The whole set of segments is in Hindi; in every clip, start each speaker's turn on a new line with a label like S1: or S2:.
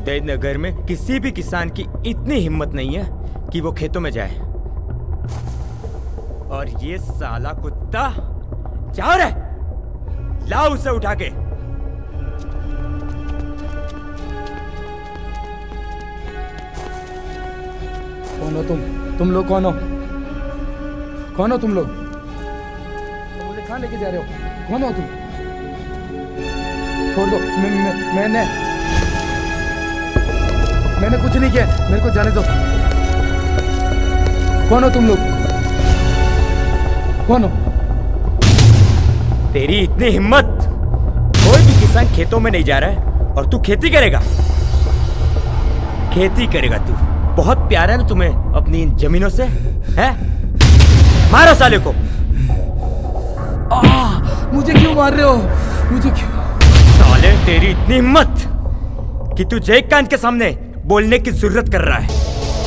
S1: उदयनगर में किसी भी किसान की इतनी हिम्मत नहीं है कि वो खेतों में जाए। और ये साला कुत्ता, जाओ रे, लाओ उसे उठा के।
S2: कौन हो तुम लोग कौन हो? कौन हो तुम लोग? मुझे कहाँ लेके जा रहे हो? कौन हो तुम? छोड़ दो। मैंने कुछ नहीं किया, मेरे को जाने दो। कौन हो तुम लोग? कौन हो?
S1: तेरी इतनी हिम्मत, कोई भी किसान खेतों में नहीं जा रहा है और तू खेती करेगा? खेती करेगा तू? बहुत प्यार है ना तुम्हें अपनी इन जमीनों से, हैं? मारो साले को।
S2: मुझे क्यों मार रहे हो? मुझे क्यों?
S1: साले, तेरी इतनी हिम्मत कि तू जय कांत के सामने बोलने की जरूरत कर रहा है।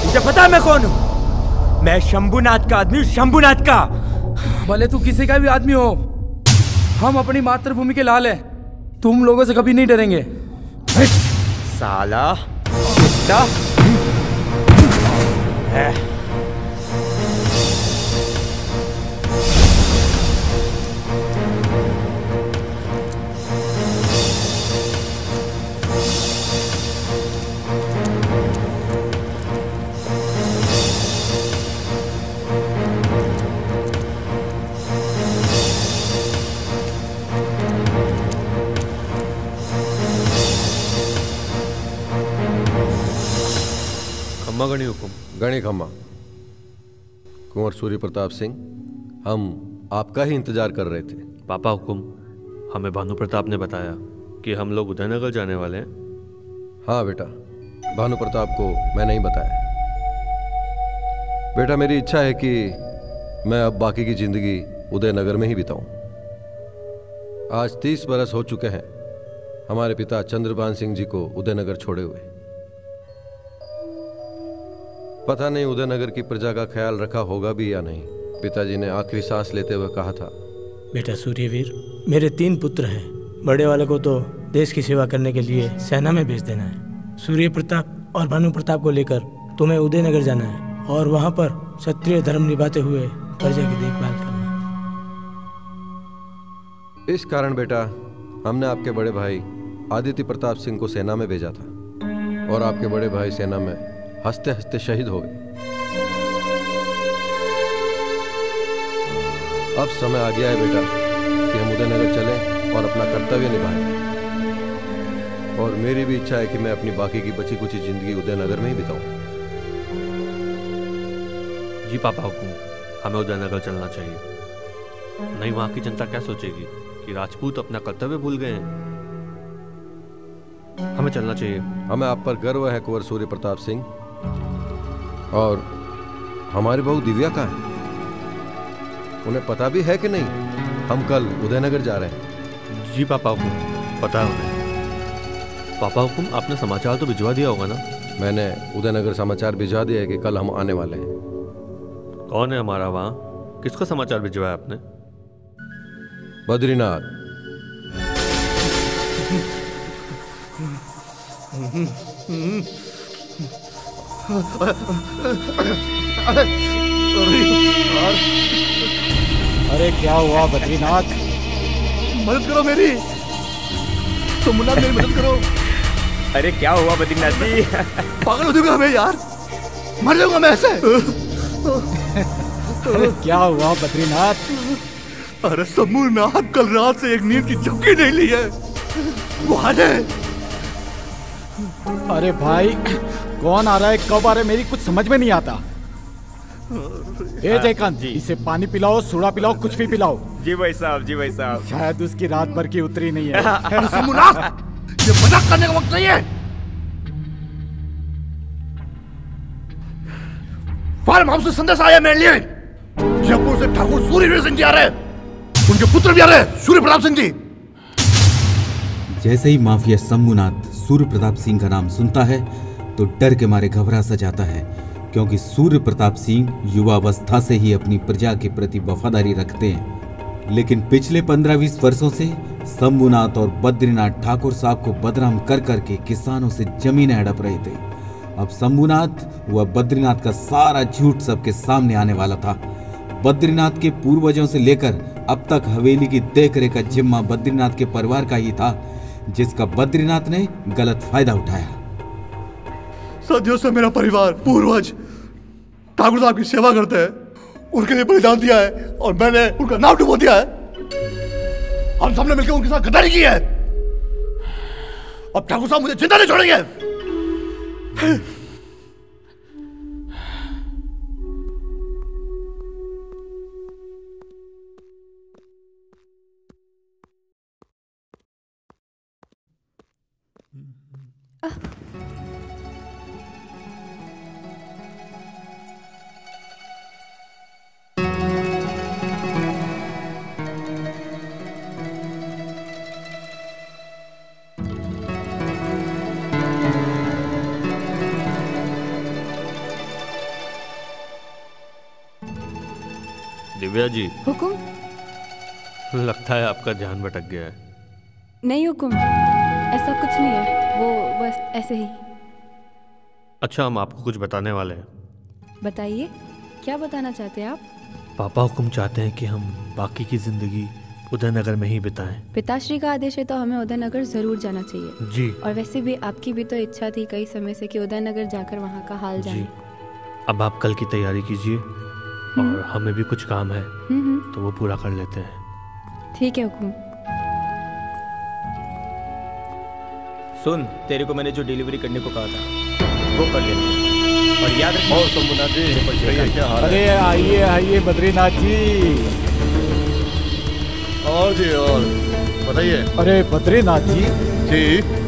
S1: तुझे पता है मैं कौन हूं? मैं शंभुनाथ का आदमी हूं, शंभुनाथ का।
S2: भले तू किसी का भी आदमी हो, हम अपनी मातृभूमि के लाल हैं। तुम लोगों से कभी नहीं डरेंगे।
S1: साला कुत्ता है।
S3: गणी हुकुम।
S4: गणी खम्मा। कुंवर सूर्य प्रताप सिंह, हम आपका ही इंतजार कर रहे थे।
S3: पापा हुकुम, हमें भानु प्रताप ने बताया कि हम लोग उदयनगर जाने वाले हैं।
S4: हाँ बेटा, भानु प्रताप को मैं नहीं बताया। बेटा, मेरी इच्छा है कि मैं अब बाकी की जिंदगी उदयनगर में ही बिताऊं। आज 30 बरस हो चुके हैं हमारे पिता चंद्रभान सिंह जी को उदयनगर छोड़े हुए। पता नहीं उदयनगर की प्रजा का ख्याल रखा होगा भी या नहीं। पिताजी ने आखिरी सांस लेते हुए कहा था,
S5: बेटा सूर्यवीर, मेरे 3 पुत्र हैं। बड़े वाले को तो देश की सेवा करने के लिए सेना में भेज देना है। सूर्य प्रताप और भानु प्रताप को लेकर तुम्हें उदयनगर जाना है और वहां पर क्षत्रिय धर्म निभाते हुए प्रजा की देखभाल करना।
S4: इस कारण बेटा, हमने आपके बड़े भाई आदित्य प्रताप सिंह को सेना में भेजा था और आपके बड़े भाई सेना में हंसते हंसते शहीद हो गए। अब समय आ गया है बेटा कि हम उदयनगर चलें और अपना कर्तव्य निभाएं। और मेरी भी इच्छा है कि मैं अपनी बाकी की बची कुची जिंदगी उदयनगर में ही बिताऊं।
S3: जी पापा हुकुम, हमें उदयनगर चलना चाहिए। नहीं, वहां की जनता क्या सोचेगी कि राजपूत अपना कर्तव्य भूल गए हैं। हमें चलना चाहिए।
S4: हमें आप पर गर्व है कुंवर सूर्य प्रताप सिंह। और हमारी बहू दिव्या कहाँ है? उन्हें पता भी है कि नहीं हम कल उदयनगर जा रहे हैं?
S3: जी पापा हुकुम, पता है उन्हें। पापा हुकुम, आपने समाचार तो भिजवा दिया होगा ना?
S4: मैंने उदयनगर समाचार भिजवा दिया है कि कल हम आने वाले हैं।
S3: कौन है हमारा वहां? किसको समाचार भिजवाया आपने?
S4: बद्रीनाथ।
S6: अरे क्या हुआ बद्रीनाथ?
S7: मदद करो मेरी, तुमनाथ, मेरी मदद करो।
S1: अरे क्या हुआ बद्रीनाथ जी?
S7: पागल हो जाऊंगा मैं यार, मर जाऊंगा मैं ऐसे।
S6: अरे क्या हुआ बद्रीनाथ?
S7: अरे शंभुनाथ, कल रात से एक नींद की झपकी नहीं ली है, वो आ जाए।
S6: अरे भाई, कौन आ रहा है, कब आ रहा है, मेरी कुछ समझ में नहीं आता। ए जयकांत, इसे पानी पिलाओ, सोडा पिलाओ, कुछ भी पिलाओ।
S1: जी भाई साहब, जी भाई साहब।
S6: शायद उसकी रात भर की उतरी नहीं है।
S7: शंभुनाथ, ये मजाक करने का वक्त नहीं है। फार्म हाउस से संदेश आया मेरे लिए। जयपुर से ठाकुर सूर्यवीर सिंह जी आ रहे हैं, उनके पुत्र भी आ रहे हैं, सूर्य प्रताप सिंह जी।
S8: जैसे ही माफिया शंभुनाथ सूर्य प्रताप सिंह का नाम सुनता है तो डर के मारे घबरा सा जाता है, क्योंकि सूर्य प्रताप सिंह युवावस्था से ही अपनी प्रजा के प्रति वफादारी रखते हैं। लेकिन पिछले 15-20 वर्षों से शंभुनाथ और बद्रीनाथ ठाकुर साहब को बदनाम कर करके किसानों से जमीनें हड़प रहे थे। अब शंभुनाथ व बद्रीनाथ का सारा झूठ सबके सामने आने वाला था। बद्रीनाथ के पूर्वजों से लेकर अब तक हवेली की देखरेख का जिम्मा बद्रीनाथ के परिवार का ही था, जिसका बद्रीनाथ ने गलत फायदा उठाया।
S7: सदियों से मेरा परिवार पूर्वज ठाकुर साहब की सेवा करते हैं, उनके लिए बलिदान दिया है और मैंने उनका नाम डुबो दिया है। हम सबने मिलकर उनके साथ गद्दारी की है। अब ठाकुर साहब मुझे जिंदा नहीं छोड़ेंगे।
S3: दिव्या जी,
S9: हुकुम?
S3: लगता है आपका ध्यान भटक गया है।
S9: नहीं हुकुम, ऐसा कुछ नहीं है, वो बस ऐसे ही।
S3: अच्छा, हम आपको कुछ बताने वाले हैं।
S9: बताइए, क्या बताना चाहते हैं आप?
S3: पापा हुकुम चाहते हैं कि हम बाकी की जिंदगी उदयनगर में ही बिताएं।
S9: पिताश्री का आदेश है तो हमें उदयनगर जरूर जाना चाहिए
S3: जी।
S9: और वैसे भी आपकी भी तो इच्छा थी कई समय से कि उदयनगर जाकर वहाँ का हाल जाने।
S3: अब आप कल की तैयारी कीजिए और हमें भी कुछ काम है तो वो पूरा कर लेते हैं।
S9: ठीक है हुकुम।
S1: सुन, तेरे को मैंने जो डिलीवरी करने को कहा था वो कर लेना और याद रखो।
S7: और शंभुनाथ जी, क्या हाल है?
S6: अरे आइए आइए बद्रीनाथ जी।
S7: और जी और बताइए।
S6: अरे बद्रीनाथ जी,
S7: जी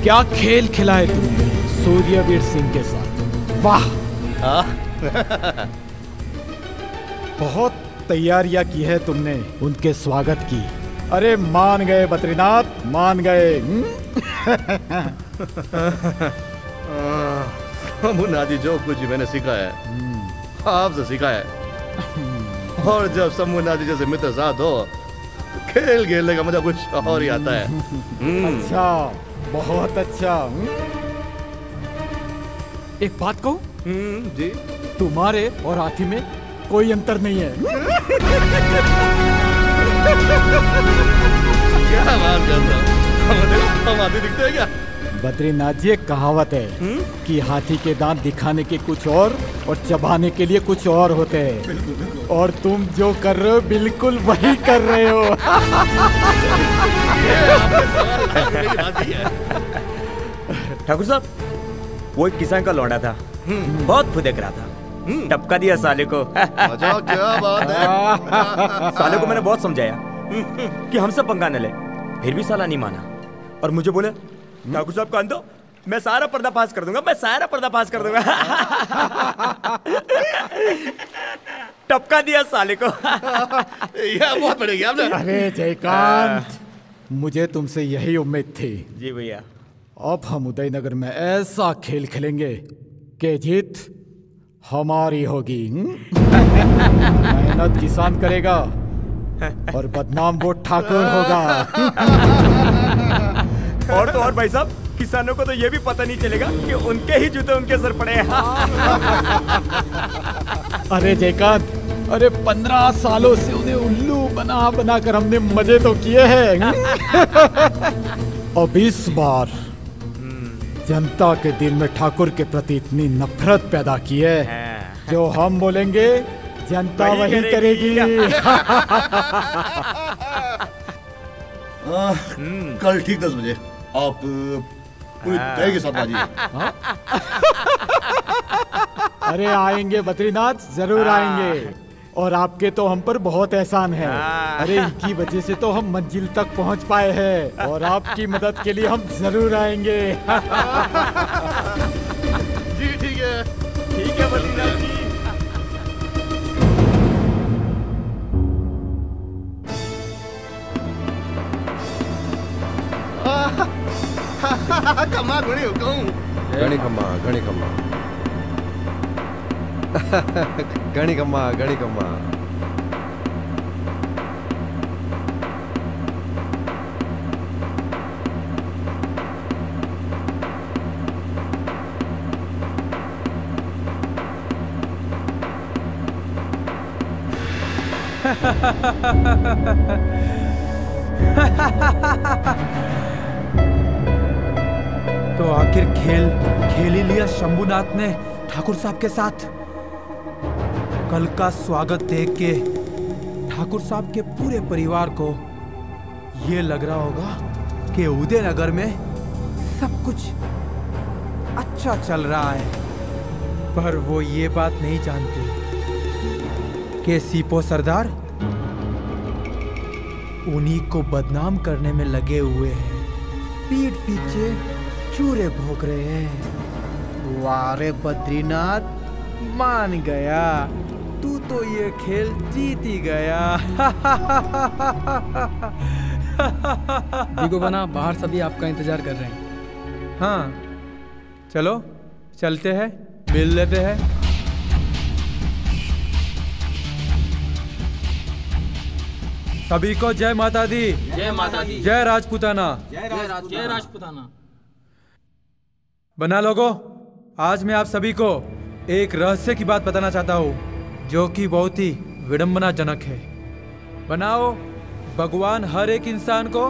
S6: क्या खेल खिलाए तुमने सूर्यवीर सिंह के साथ। वाह, बहुत तैयारियां की है तुमने उनके स्वागत की। अरे मान गए बद्रीनाथ, मान गए।
S7: शंभुनाथ जी, जो कुछ मैंने सीखा है आपसे सीखा है। और जब शंभुनाथ जी जैसे मित्र साथ हो, खेल खेलने का मजा कुछ और ही आता है।
S6: अच्छा, बहुत अच्छा। एक बात कहूं?
S7: जी,
S6: तुम्हारे और हाथी में कोई अंतर नहीं है।
S7: क्या बात कर रहे हो? हम हाथी दिखते हैं क्या?
S6: बद्रीनाथ जी, एक कहावत है कि हाथी के दांत दिखाने के कुछ और चबाने के लिए कुछ और होते हैं। और तुम जो कर रहे हो बिल्कुल वही कर रहे हो।
S1: ठाकुर साहब, वो एक किसान का लौंडा था, बहुत फुदक रहा था, टपका दिया साले को।
S7: मजा, क्या बात है।
S1: साले को मैंने बहुत समझाया कि हमसे पंगा न ले, फिर भी साला नहीं माना और मुझे बोले ठाकुर साहब कान दो, मैं सारा पर्दाफाश कर दूंगा, मैं सारा पर्दाफाश कर दूंगा। टपका दिया साले को।
S7: यह बहुत बढ़िया आपने।
S6: अरे जयकांत, मुझे तुमसे यही उम्मीद थी।
S1: जी भैया।
S6: अब हम उदयनगर में ऐसा खेल खेलेंगे कि जीत हमारी होगी। मेहनत किसान करेगा और बदनाम वो ठाकुर होगा।
S1: और तो और भाई साहब, किसानों को तो ये भी पता नहीं चलेगा कि उनके ही जूते उनके सर पड़े हैं।
S6: अरे जयकांत, अरे 15 सालों से उन्हें उल्लू बना बना कर हमने मजे तो किए हैं। अब इस बार जनता के दिल में ठाकुर के प्रति इतनी नफरत पैदा की है, जो हम बोलेंगे जनता वही करेगी।
S7: कल ठीक 10 बजे आप पूरी तैयारी के साथ आ जाइए।
S6: अरे आएंगे बद्रीनाथ, जरूर आएंगे। और आपके तो हम पर बहुत एहसान है। अरे इनकी वजह से तो हम मंजिल तक पहुंच पाए हैं और आपकी मदद के लिए हम जरूर आएंगे।
S7: जी ठीक है,
S1: ठीक है बद्रीनाथ जी।
S7: कमा घणी हुकुम।
S4: घणी खम्मा, घणी खम्मा। घणी खम्मा, घणी खम्मा।
S6: तो आखिर खेल ही लिया शंभुनाथ ने ठाकुर साहब के साथ। कल का स्वागत देख के ठाकुर साहब के पूरे परिवार को ये लग रहा होगा कि उदयनगर में सब कुछ अच्छा चल रहा है, पर वो ये बात नहीं जानते कि सीपो सरदार उन्हीं को बदनाम करने में लगे हुए हैं, पीठ पीछे चूरे भोग रहे हैं। वारे बद्रीनाथ, मान गया, तू तो ये खेल जीत ही गया।
S2: दिगो बना, बाहर सभी आपका इंतजार कर रहे हैं।
S6: हाँ चलो चलते हैं, मिल लेते हैं। सभी को जय माता दी।
S2: जय माता दी।
S6: जय राजपूताना।
S2: जय राजपूताना।
S6: बना लोगों, आज मैं आप सभी को एक रहस्य की बात बताना चाहता हूँ जो कि बहुत ही विडंबनाजनक है। बनाओ, भगवान हर एक इंसान को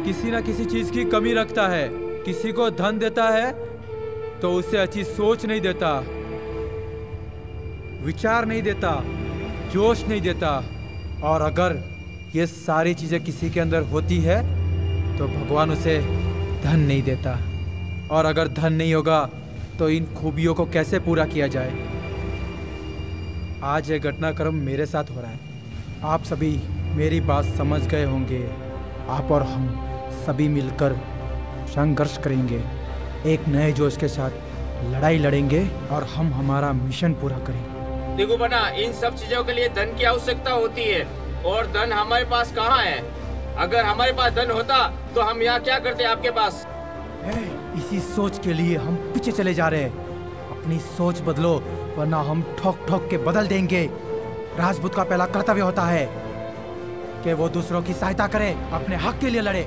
S6: किसी न किसी चीज की कमी रखता है। किसी को धन देता है तो उसे अच्छी सोच नहीं देता, विचार नहीं देता, जोश नहीं देता, और अगर ये सारी चीजें किसी के अंदर होती है तो भगवान उसे धन नहीं देता, और अगर धन नहीं होगा तो इन खूबियों को कैसे पूरा किया जाए। आज ये घटनाक्रम मेरे साथ हो रहा है। आप सभी मेरी बात समझ गए होंगे। आप और हम सभी मिलकर संघर्ष करेंगे, एक नए जोश के साथ लड़ाई लड़ेंगे और हम हमारा मिशन पूरा करेंगे।
S10: देखो बना, इन सब चीजों के लिए धन की आवश्यकता होती है, और धन हमारे पास कहाँ है? अगर हमारे पास धन होता तो हम यहाँ क्या करते आपके पास?
S6: इसी सोच के लिए हम पीछे चले जा रहे हैं। अपनी सोच बदलो, वरना हम ठोक ठोक के बदल देंगे। राजपूत का पहला कर्तव्य होता है कि वो दूसरों की सहायता करे, अपने हक के लिए लड़े।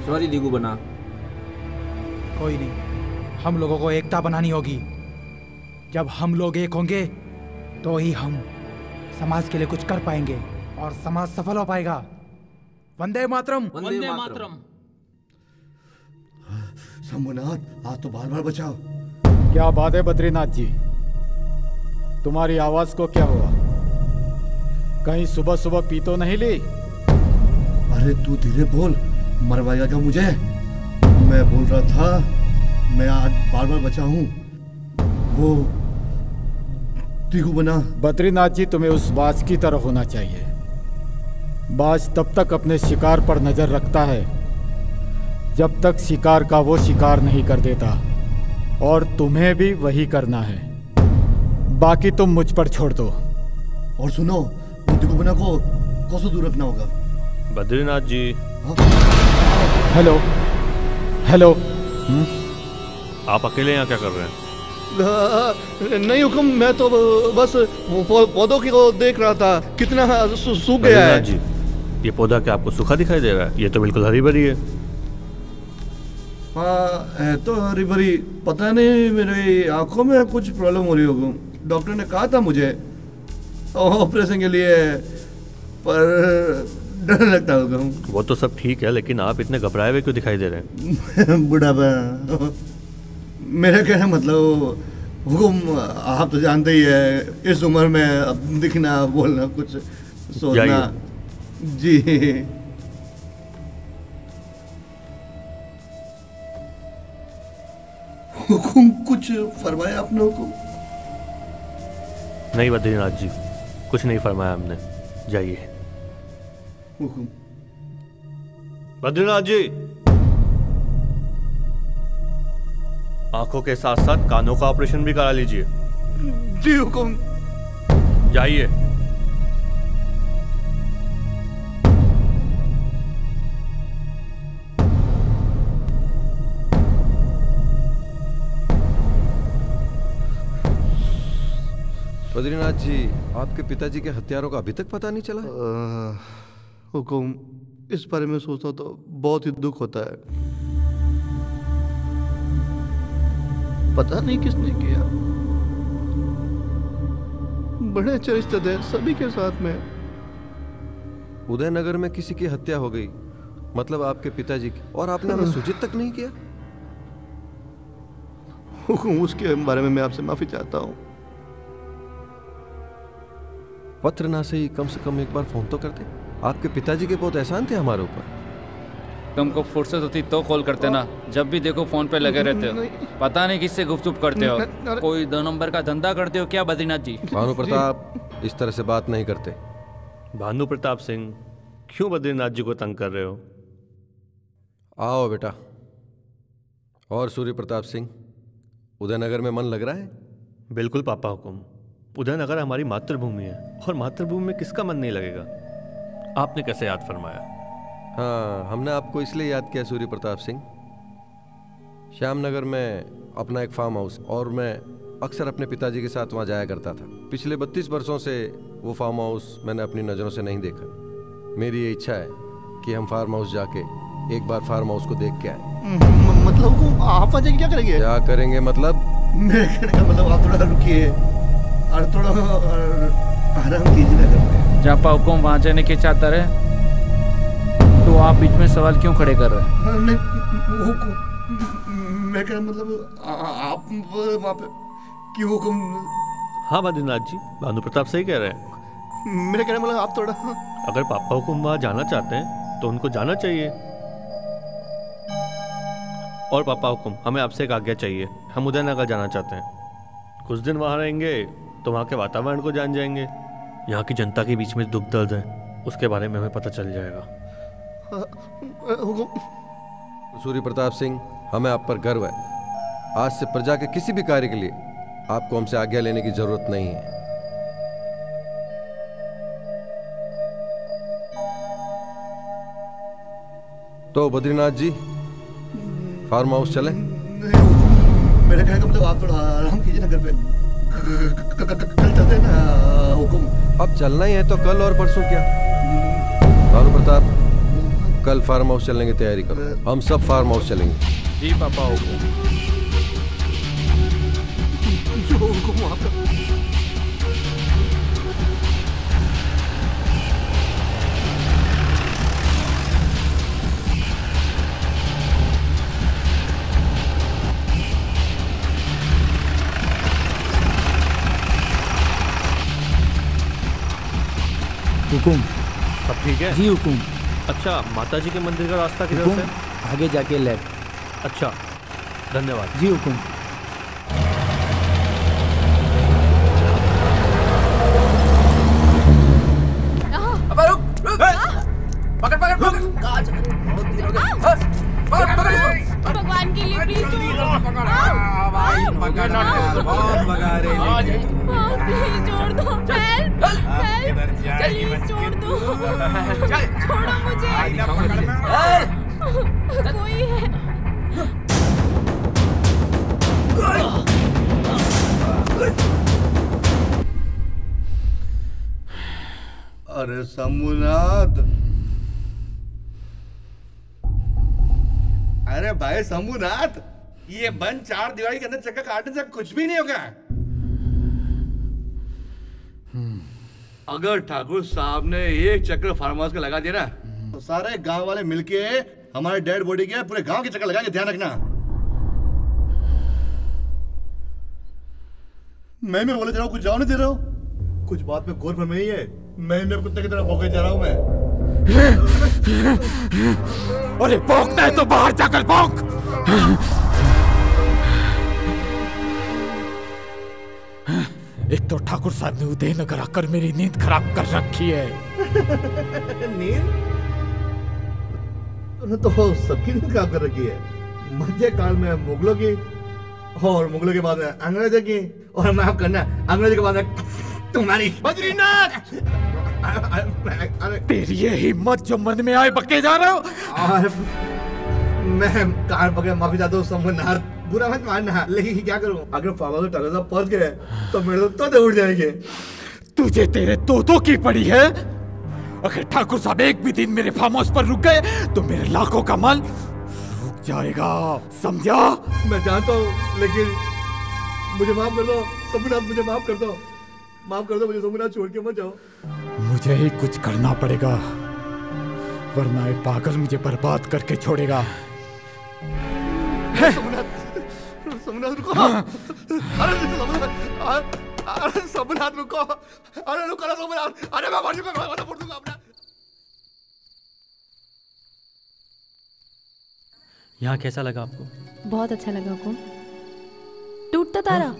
S2: सॉरी दिगु बना।
S6: कोई नहीं, हम लोगों को एकता बनानी होगी। जब हम लोग एक होंगे तो ही हम समाज के लिए कुछ कर पाएंगे और समाज सफल हो पाएगा। वंदे मातरम।
S2: वंदे मातरम।
S7: शंभुनाथ, आज तो बार बार बचाओ।
S6: क्या बात है बद्रीनाथ जी, तुम्हारी आवाज को क्या हुआ? कहीं सुबह सुबह पी तो नहीं ली?
S7: अरे तू धीरे बोल, मरवाएगा क्या मुझे? मैं बोल रहा था मैं आज बार बार बचा हूँ। वो दिगु बना।
S6: बद्रीनाथ जी, तुम्हें उस बाज की तरह होना चाहिए। बाज तब तक अपने शिकार पर नजर रखता है जब तक शिकार का वो शिकार नहीं कर देता, और तुम्हें भी वही करना है। बाकी तुम मुझ पर छोड़ दो।
S7: और सुनो, दिगु बना को कैसे दूर रखना होगा?
S3: बद्रीनाथ जी।
S6: Hello hello.
S3: आप अकेले यहाँ क्या कर रहे हैं?
S7: नहीं हुक्म, मैं तो बस पौधों की को देख रहा था, कितना सूख गया है।
S3: जी, ये पौधा क्या आपको सूखा दिखाई दे रहा है? ये तो बिल्कुल हरी भरी है।
S7: हाँ है तो हरी भरी, पता नहीं मेरी आंखों में कुछ प्रॉब्लम हो रही होगी। डॉक्टर ने कहा था मुझे ऑपरेशन के लिए, पर डर लगता होगा।
S3: वो तो सब ठीक है, लेकिन आप इतने घबराए हुए क्यों दिखाई दे रहे हैं?
S7: बुढ़ापा, मेरे कहने मतलब हुकुम आप तो जानते ही है, इस उम्र में अब दिखना, बोलना, कुछ सोचना। जी हुकुम, कुछ फरमाया आपने हुकुम?
S3: नहीं बद्रीनाथ जी, कुछ नहीं फरमाया हमने। जाइए।
S7: हुकुम।
S3: बद्रीनाथ जी, आंखों के साथ साथ कानों का ऑपरेशन भी करा लीजिए।
S7: जी हुकुम।
S3: जाइए।
S4: बद्रीनाथ जी, आपके पिताजी के हत्यारों का अभी तक पता नहीं चला?
S7: हुकुम, इस बारे में सोचता तो बहुत ही दुख होता है। पता नहीं किसने किया, बड़े अच्छे रिश्ते थे सभी के साथ में।
S4: उदयनगर में किसी की हत्या हो गई, मतलब आपके पिताजी की, और आपने हमें सूचित तक नहीं किया।
S7: उसके बारे में मैं आपसे माफी चाहता हूँ।
S4: पत्र ना से ही कम से कम एक बार फोन तो करते। आपके पिताजी के बहुत एहसान थे हमारे ऊपर।
S11: तुमको फुर्सत होती तो कॉल करते ना, जब भी देखो फोन पे लगे रहते हो। पता नहीं किससे गुफ्तगू करते हो, कोई 2 नंबर का धंधा करते हो क्या बद्रीनाथ जी?
S4: भानु प्रताप इस तरह से बात नहीं करते।
S3: भानु प्रताप सिंह, क्यों बद्रीनाथ जी को तंग कर रहे हो?
S4: आओ बेटा। और सूर्य प्रताप सिंह, उदयनगर में मन लग रहा है?
S3: बिल्कुल पापा हुकुम। उदयनगर हमारी मातृभूमि है, और मातृभूमि में किसका मन नहीं लगेगा। आपने कैसे याद फरमाया?
S4: हाँ, हमने आपको इसलिए याद किया सूर्य प्रताप सिंह। श्यामनगर में अपना एक फार्म हाउस, और मैं अक्सर अपने पिताजी के साथ वहाँ जाया करता था। पिछले 32 वर्षों से वो फार्म हाउस मैंने अपनी नज़रों से नहीं देखा। मेरी ये इच्छा है कि हम फार्म हाउस जाके एक बार फार्म हाउस को देख के आए।
S7: मतलब आप वहाँ जाके क्या करेंगे?
S4: क्या करेंगे मतलब?
S7: मेरे कहने का मतलब आप थोड़ा रुकिए और थोड़ा आराम कीजिए ना करते।
S11: जहाँ हुकुम वहाँ जाने की चाहता रहे तो आप बीच में सवाल क्यों खड़े कर रहे हैं?
S7: नहीं, मैं कह मतलब आप वहाँ पे क्यों हुकुम?
S3: हाँ बद्रीनाथ जी, भानु प्रताप सही कह रहे हैं।
S7: मेरे कहने मतलब आप थोड़ा,
S3: अगर पापा हुकुम वहाँ जाना चाहते हैं तो उनको जाना चाहिए। और पापा हुकुम, हमें आपसे एक आज्ञा चाहिए। हम उदयनगर जाना चाहते हैं। कुछ दिन वहाँ रहेंगे तो वहाँ के वातावरण को जान जाएंगे। यहाँ की जनता के बीच में दुख दर्द है, उसके बारे में हमें पता चल जाएगा।
S4: सूर्य प्रताप सिंह, हमें आप पर गर्व है। आज से प्रजा के किसी भी कार्य के लिए आपको हमसे आज्ञा लेने की जरूरत नहीं है। तो बद्रीनाथ जी, फार्म हाउस चले?
S7: मेरे कहने का मतलब आप थोड़ा आराम कीजिए ना घर पे। कल चलते हैं ना हुकुम?
S4: अब चलना ही है तो कल और परसों क्या? भानु प्रताप, कल फार्म हाउस चलने की तैयारी करो। हम सब फार्म हाउस चलेंगे।
S11: जी पापा हुकुम।
S7: जो हुकुम आपका।
S5: हुकुम।
S3: सब ठीक है?
S5: जी हुकुम।
S3: अच्छा, माता जी के मंदिर का रास्ता किधर से?
S5: आगे जाके लेफ्ट।
S3: अच्छा, धन्यवाद।
S5: जी हुकुम।
S12: भगवान के लिए प्लीज प्लीज छोड़ दो। हेल्प हेल्प, छोड़ दो, छोड़ो मुझे, कोई है।
S7: अरे शंभुनाथ, अरे भाई शंभुनाथ, ये बंद 4 दीवारी के अंदर चक्कर काटने से कुछ भी नहीं होगा। अगर ठाकुर साहब ने एक चक्कर फार्म हाउस का लगा दिया ना, तो सारे गांव वाले मिलके हमारे डेड बॉडी के पूरे गांव के चक्कर लगाएंगे। ध्यान रखना। मैं बोले जा रहा हूँ, कुछ जाओ नहीं दे रहा हूँ। कुछ बात में गौर फरमाई है। मैं कुत्ते की तरह भौंके जा रहा हूँ मैं।
S6: अरे भौंकना है तो बाहर जाकर भौंक। एक तो ठाकुर साहब ने उदयनगर आकर मेरी नींद खराब कर रखी है।
S7: नींद तो सबकी नींद खराब कर रखी है। मध्य काल में मुगलों की, और मुगलों के बाद में अंग्रेजों की, और माफ करना अंग्रेजों के बाद में तुम्हारी।
S6: बद्रीनाथ, तेरी ये हिम्मत जो मन में आए बके जा रहे हो।
S7: मैं कान पकड़े माफी चाहता हूँ शंभुनाथ, बुरा मत मानना, लेकिन क्या करूं? अगर फार्म हाउस ठाकुर साहब पहुंच गए तो मेरे तो उड़ जाएंगे।
S6: तुझे तेरे तोतों की पड़ी है। अगर ठाकुर साहब एक भी दिन मेरे फार्म हाउस पर रुक गए तो मेरे लाखों का माल रुक जाएगा, समझा?
S7: मैं जानता हूँ, लेकिन मुझे माफ कर दो शंभुनाथ, मुझे माफ कर दो। माफ कर दो मुझे सोमनाथ, छोड़ के मत जाओ।
S6: मुझे ही कुछ करना पड़ेगा, वरना एक पागल मुझे बर्बाद करके छोड़ेगा।
S7: सोमनाथ रुको। अरे सोमनाथ रुको। अरे रुको ना सोमनाथ। अरे मैं मर चुका, मैं फोड़ दूंगा अपना।
S3: यहाँ कैसा लगा आपको?
S9: बहुत अच्छा लगा हुकुम। टूटता तारा।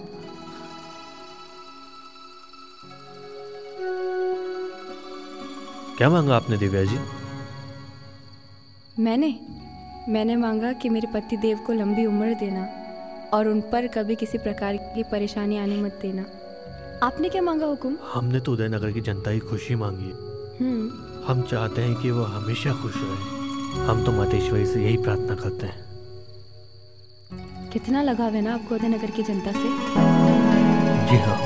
S3: क्या मांगा आपने दिव्या जी?
S9: मैंने मांगा कि मेरे पति देव को लंबी उम्र देना और उन पर कभी किसी प्रकार की परेशानी आने मत देना। आपने क्या मांगा हुकुम?
S3: हमने तो उदयनगर की जनता की खुशी मांगी है। हम चाहते हैं कि वो हमेशा खुश रहे। हम तो मातेश्वरी से यही प्रार्थना करते हैं।
S9: कितना लगाव है ना आपको उदयनगर की जनता से?
S3: जी हाँ।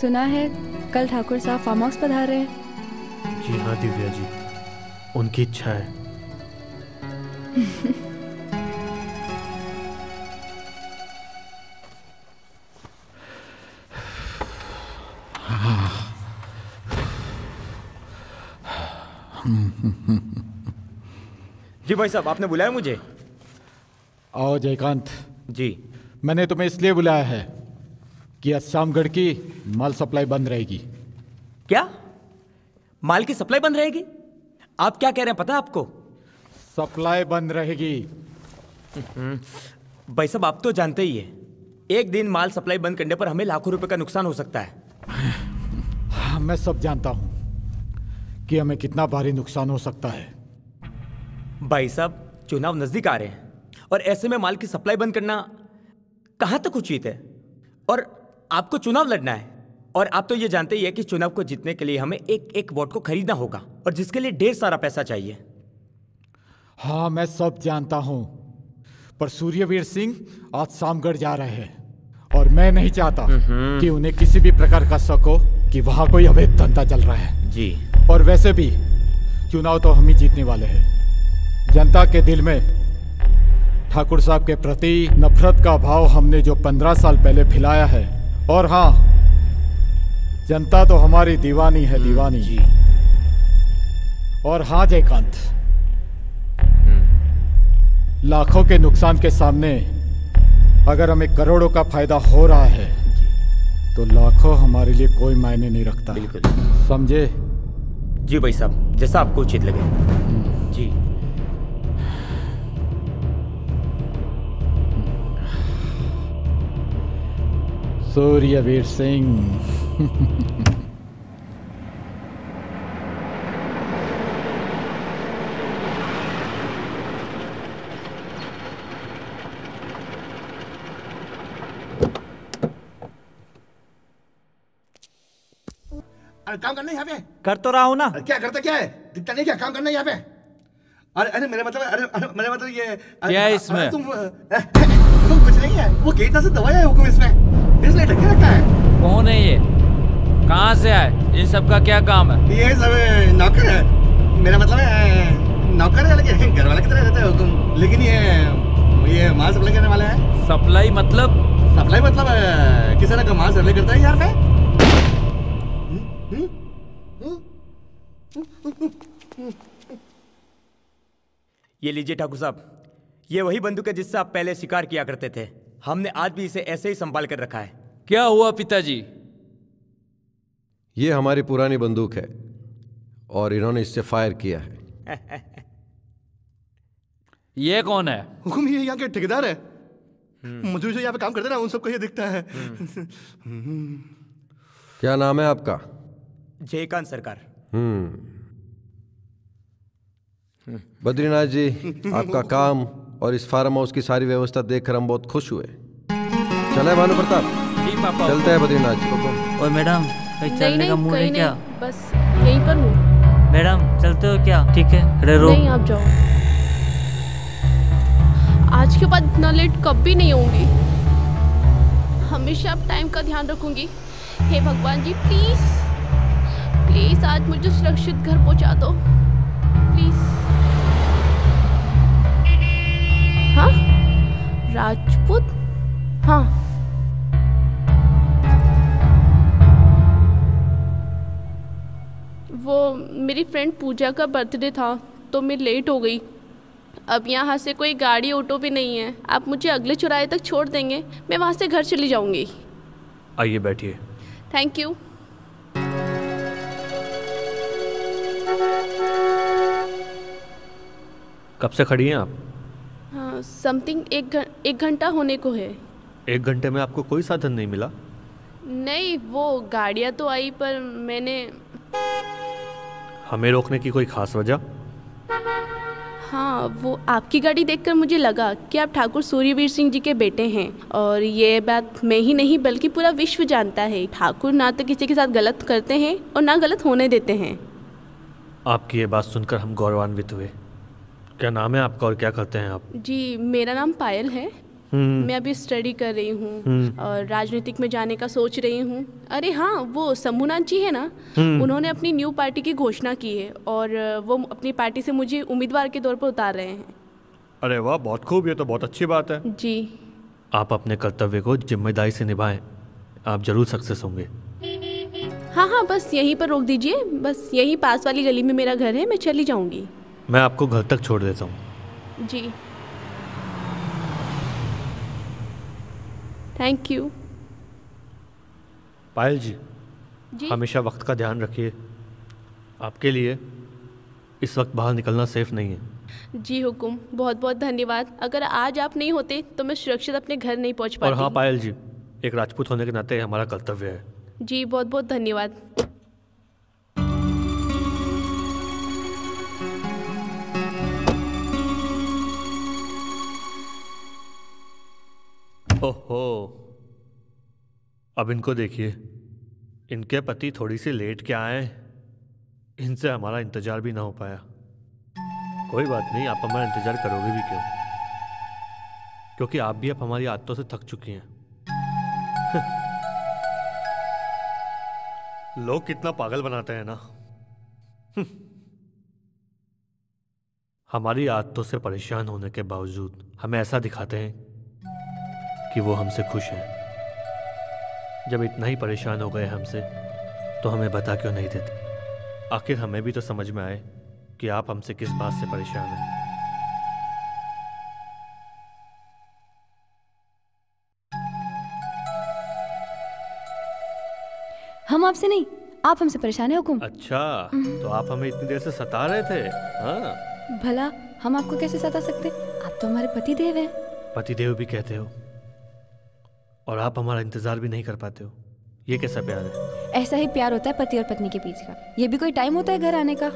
S9: सुना है कल ठाकुर साहब फार्म हाउस पधार रहे हैं।
S3: जी हाँ दिव्या जी, उनकी इच्छा है।
S1: जी भाई साहब, आपने बुलाया मुझे?
S6: आओ जयकांत
S1: जी।
S6: मैंने तुम्हें इसलिए बुलाया है कि असमगढ़ की माल सप्लाई बंद रहेगी।
S1: क्या? माल की सप्लाई बंद रहेगी? आप क्या कह रहे हैं पता है आपको?
S6: सप्लाई बंद रहेगी।
S1: भाई साहब, आप तो जानते ही है, एक दिन माल सप्लाई बंद करने पर हमें लाखों रुपए का नुकसान हो सकता है।
S6: हाँ, मैं सब जानता हूं कि हमें कितना भारी नुकसान हो सकता है।
S1: भाई साहब, चुनाव नजदीक आ रहे हैं और ऐसे में माल की सप्लाई बंद करना कहां तक उचित है? और आपको चुनाव लड़ना है और आप तो ये जानते ही है कि चुनाव को जीतने के लिए हमें एक एक वोट को खरीदना होगा और जिसके लिए ढेर सारा पैसा चाहिए।
S6: हाँ, मैं सब जानता हूं, पर सूर्यवीर सिंह आज सामगढ़ जा रहे हैं और मैं नहीं चाहता कि उन्हें किसी भी प्रकार का शक हो कि वहां कोई अवैध धंधा चल रहा है।
S1: जी।
S6: और वैसे भी चुनाव तो हम ही जीतने वाले हैं। जनता के दिल में ठाकुर साहब के प्रति नफरत का भाव हमने जो 15 साल पहले फैलाया है, और हाँ, जनता तो हमारी दीवानी है, दीवानी जी। और हाँ जयकांत, लाखों के नुकसान के सामने अगर हमें करोड़ों का फायदा हो रहा है तो लाखों हमारे लिए कोई मायने नहीं रखता।
S1: बिल्कुल
S6: समझे?
S1: जी भाई साहब, जैसा आपको उचित लगे। जी।
S6: सूर्यवीर सिंह।
S7: अरे काम करना है यहाँ पे?
S5: कर तो रहा हूँ ना।
S7: क्या करता क्या है? दिखता नहीं क्या काम करना है यहाँ पे? अरे अरे मेरा मतलब, अरे मेरा मतलब ये
S11: क्या है इसमें?
S7: तुम कुछ नहीं है, वो कीटनाशक दवाई है हुकुम इसमें, इसलिए ढक के रखा है।
S11: कौन है ये? कहाँ से आए? इन सब का क्या काम है?
S7: ये सब नौकर है। मेरा मतलब है नौकर है, लेकिन घर वाले की तरह रहते हैं हुकुम। लेकिन ये माल सप्लाई करने वाले हैं।
S11: सप्लाई मतलब?
S7: सप्लाई मतलब किसी तरह का माल सप्लाई करता है यार पे।
S1: ये लीजिए ठाकुर साहब, ये वही बंदूक है जिससे आप पहले शिकार किया करते थे। हमने आज भी इसे ऐसे ही संभाल कर रखा है।
S11: क्या हुआ पिताजी?
S4: ये हमारी पुरानी बंदूक है और इन्होंने इससे फायर किया है।
S11: ये कौन है?
S7: हुकुम ये यहाँ के ठेकेदार है। मजदूर जो यहाँ पे काम करते हैं ना, उन सबको ये दिखता है।
S4: क्या नाम है आपका?
S1: जयकांत सरकार।
S4: बद्रीनाथ जी, आपका काम और इस फार्म हाउस की सारी व्यवस्था देखकर हम बहुत खुश हुए। चले भानु प्रताप?
S11: जी पापा।
S4: चलते हैं बद्रीनाथ जी।
S13: और मैडम, कहीं चलने का मूड है क्या?
S12: बस यहीं पर हूँ।
S13: मैडम, चलते हो क्या? ठीक है, खड़े रहो।
S12: नहीं, आप जाओ। आज के बाद इतना लेट कभी नहीं होंगी। हमेशा आप टाइम का ध्यान रखूंगी। हे भगवान जी, प्लीज प्लीज आज मुझे सुरक्षित घर पहुंचा दो, प्लीज। हाँ, राजपूत? हाँ। वो मेरी फ्रेंड पूजा का बर्थडे था तो मैं लेट हो गई। अब यहाँ से कोई गाड़ी ऑटो भी नहीं है। आप मुझे अगले चौराहे तक छोड़ देंगे, मैं वहाँ से घर चली जाऊँगी।
S3: आइए बैठिए।
S12: Thank you.
S3: कब से खड़ी हैं आप?
S12: हाँ, समथिंग एक घंटा होने को है।
S3: 1 घंटे में आपको कोई साधन नहीं मिला?
S12: नहीं, वो गाड़ियाँ तो आई पर मैंने।
S3: हमें रोकने की कोई खास वजह?
S12: हाँ, वो आपकी गाड़ी देखकर मुझे लगा कि आप ठाकुर सूर्यवीर सिंह जी के बेटे हैं। और ये बात मैं ही नहीं बल्कि पूरा विश्व जानता है। ठाकुर ना तो किसी के साथ गलत करते हैं और ना गलत होने देते हैं।
S3: आपकी ये बात सुनकर हम गौरवान्वित हुए। क्या नाम है आपका और क्या करते हैं आप?
S12: जी, मेरा नाम पायल है। मैं अभी स्टडी कर रही हूँ और राजनीतिक में जाने का सोच रही हूँ। अरे हाँ, वो शंभुनाथ जी है ना, उन्होंने अपनी न्यू पार्टी की घोषणा की है और वो अपनी पार्टी से मुझे उम्मीदवार के तौर पर उतार रहे हैं।
S3: अरे वाह, बहुत खूब, ये तो बहुत अच्छी बात है।
S12: जी।
S3: आप अपने कर्तव्य को जिम्मेदारी से निभाएं, आप जरूर सक्सेस होंगे।
S12: हाँ हाँ, बस यहीं पर रोक दीजिए। बस यहीं पास वाली गली में मेरा घर है, मैं चली जाऊँगी।
S3: मैं आपको घर तक छोड़ देता हूँ।
S12: जी, थैंक यू।
S3: पायल जी, हमेशा वक्त का ध्यान रखिए। आपके लिए इस वक्त बाहर निकलना सेफ नहीं है।
S12: जी हुकुम, बहुत बहुत धन्यवाद। अगर आज आप नहीं होते तो मैं सुरक्षित अपने घर नहीं पहुंच पाती।
S3: और हाँ पायल जी, एक राजपूत होने के नाते हमारा कर्तव्य है।
S12: जी, बहुत बहुत धन्यवाद।
S3: ओहो, अब इनको देखिए, इनके पति थोड़ी सी लेट क्या आए, इनसे हमारा इंतजार भी ना हो पाया। कोई बात नहीं, आप हमारा इंतजार करोगे भी क्यों, क्योंकि आप भी अब हमारी आदतों से थक चुकी हैं। लोग कितना पागल बनाते हैं ना। हमारी आदतों से परेशान होने के बावजूद हमें ऐसा दिखाते हैं कि वो हमसे खुश हैं। जब इतना ही परेशान हो गए हमसे तो हमें बता क्यों नहीं देते? आखिर हमें भी तो समझ में आए कि आप हमसे किस बात से परेशान हैं।
S9: हम आपसे नहीं, आप हमसे परेशान है हुकुम।
S3: अच्छा, तो आप हमें इतनी देर से सता रहे थे? हाँ,
S9: भला हम आपको कैसे सता सकते? आप तो हमारे पति देव हैं।
S3: पति देव भी कहते हो और आप हमारा इंतजार भी नहीं कर पाते हो। ये कैसा प्यार है?
S9: ऐसा ही प्यार होता है पति और पत्नी के बीच का। ये भी कोई टाइम होता है घर आने का?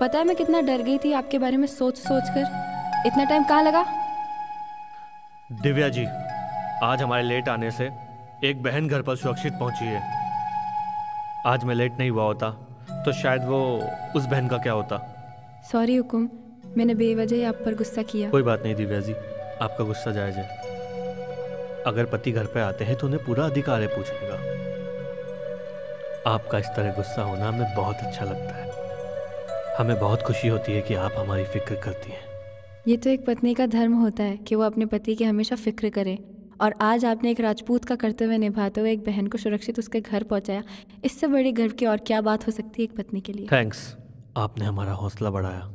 S9: पता है मैं कितना डर गई थी आपके बारे में सोच सोच कर। इतना टाइम कहाँ लगा?
S3: दिव्या जी, आज हमारे लेट आने से एक बहन घर पर सुरक्षित पहुंची है। आज मैं लेट नहीं हुआ होता तो शायद वो उस बहन का क्या होता।
S9: सॉरी हुकुम, मैंने बेवजह ही आप पर गुस्सा किया।
S3: कोई बात नहीं दिव्या जी, आपका गुस्सा जायज है। अगर पति घर पे आते हैं तो उन्हें पूरा अधिकार है पूछने का। आपका इस तरह गुस्सा होना हमें बहुत अच्छा लगता है। हमें बहुत खुशी होती है कि आप हमारी फिक्र करती हैं।
S9: ये तो एक पत्नी का धर्म होता है कि वो अपने पति की हमेशा फिक्र करे, और आज आपने एक राजपूत का कर्तव्य निभाते हुए एक बहन को सुरक्षित उसके घर पहुंचाया। इससे बड़ी गर्व की और क्या बात हो सकती है एक पत्नी के लिए।
S3: थैंक्स, आपने हमारा हौसला बढ़ाया।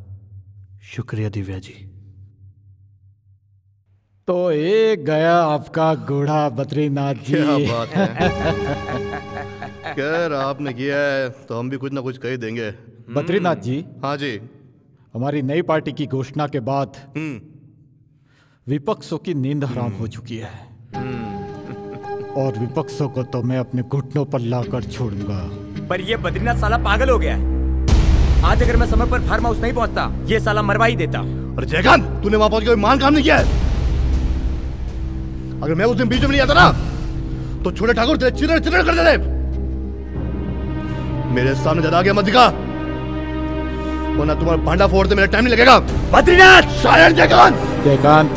S3: शुक्रिया दिव्या जी।
S6: तो एक गया आपका घोड़ा बद्रीनाथ जी।
S7: क्या बात है। खैर आपने किया है तो हम भी कुछ ना कुछ कह ही देंगे।
S6: बद्रीनाथ जी।
S7: हाँ जी।
S6: हमारी नई पार्टी की घोषणा के बाद विपक्षों की नींद हराम हो चुकी है, और विपक्षों को तो मैं अपने घुटनों पर लाकर छोड़ूंगा।
S1: पर ये बद्रीनाथ साला पागल हो गया है। आज अगर मैं समय पर फार्म हाउस नहीं पहुंचता, ये साला मरवा ही देता।
S7: और जयकांत, तूने वहां पहुंच के मान काम नहीं किया है। अगर मैं उस दिन बीच में नहीं आता ना तो छोटे ठाकुर तेरे चिरड़ चिरड़ कर देते। मेरे सामने ज्यादा आगे मत दिखा, वरना तुम्हारा भांडा फोड़ते मेरा टाइम नहीं लगेगा।
S1: बद्रीनाथ!
S7: शायद जयकांत!
S6: जयकांत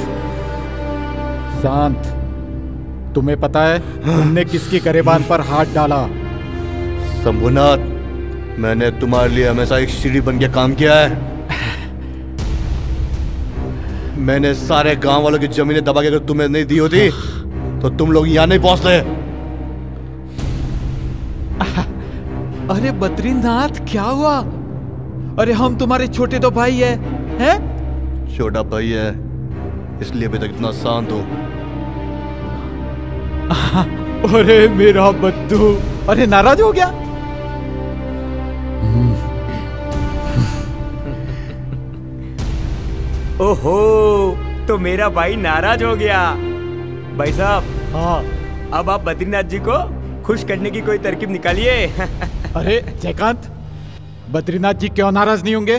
S6: शांत। तुम्हें पता है तुमने किसकी गरेबान पर हाथ डाला?
S7: शंभुनाथ, मैंने तुम्हारे लिए हमेशा एक सीढ़ी बन के काम किया है। मैंने सारे गांव वालों की जमीनें दबा के अगर तुम्हें नहीं दी होती तो तुम लोग यहां नहीं पहुंचते।
S6: अरे बद्रीनाथ क्या हुआ? अरे हम तुम्हारे छोटे तो भाई है, हैं?
S7: छोटा भाई है इसलिए अभी तक इतना शांत हो।
S6: अरे मेरा बद्दू, अरे नाराज हो गया?
S1: ओहो, तो मेरा भाई नाराज हो गया। भाई साहब,
S6: हाँ,
S1: अब आप बद्रीनाथ जी को खुश करने की कोई तरकीब निकालिए।
S6: अरे जयकांत, बद्रीनाथ जी क्यों नाराज नहीं होंगे?